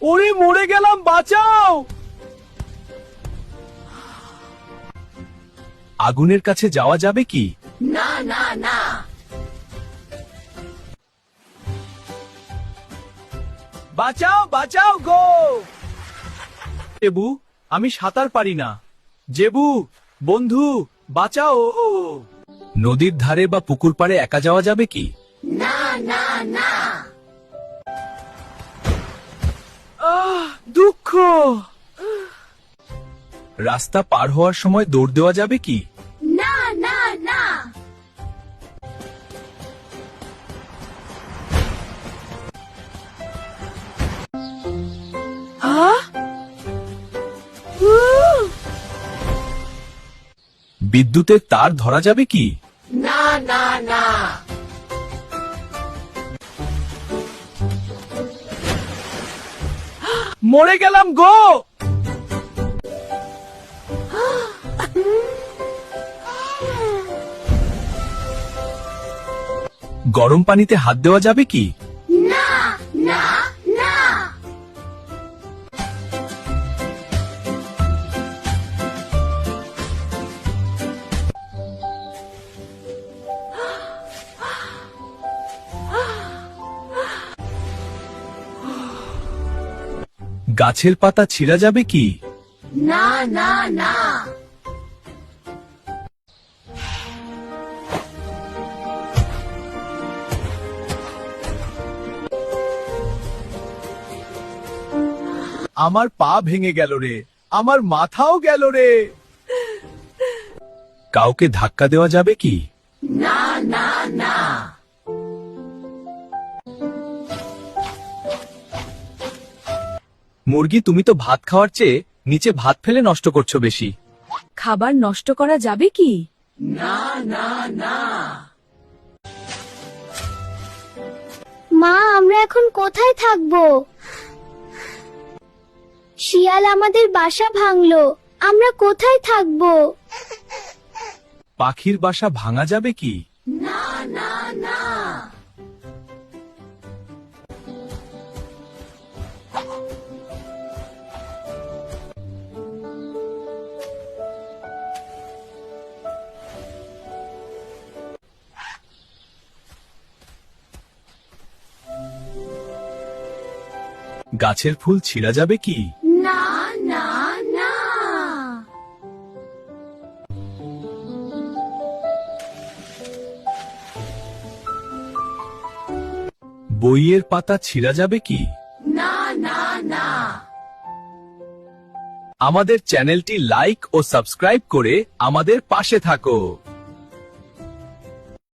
ওরে মরে গেলাম, বাঁচাও। আগুনের কাছে যাওয়া যাবে কি? না না না। বাঁচাও বাঁচাও গো। জেবু, আমি সাঁতার পারি না। জেবু বন্ধু, বাঁচাও। নদীর ধারে বা পুকুর পাড়ে একা যাওয়া যাবে কি? না না না। দুঃখ। রাস্তা পার হওয়ার সময় দৌড় দেওয়া যাবে কি? না না না। বিদ্যুতের তার ধরা যাবে কি? না না না। মরে গেলাম গো। গরম পানিতে হাত দেওয়া যাবে কি? না না না। গাছের পাতা ছিঁড়া যাবে কি? না না না। আমার পা ভেঙে গেল রে, আমার মাথাও গেল রে। কাউকে ধাক্কা দেওয়া যাবে কি? না না না। মুরগি, তুমি তো ভাত খাওয়ার চেয়ে নিচে ভাত ফেলে নষ্ট করছো বেশি। খাবার নষ্ট করা যাবে কি? না না না। মা, আমরা এখন কোথায় থাকবো? শিয়াল আমাদের বাসা ভাঙলো, আমরা কোথায় থাকবো? পাখির বাসা ভাঙা যাবে কি? না না না। গাছের ফুল ছিঁড়া যাবে কি? না না না। বইয়ের পাতা ছিঁড়া যাবে কি? না না না। আমাদের চ্যানেলটি লাইক ও সাবস্ক্রাইব করে আমাদের পাশে থাকো।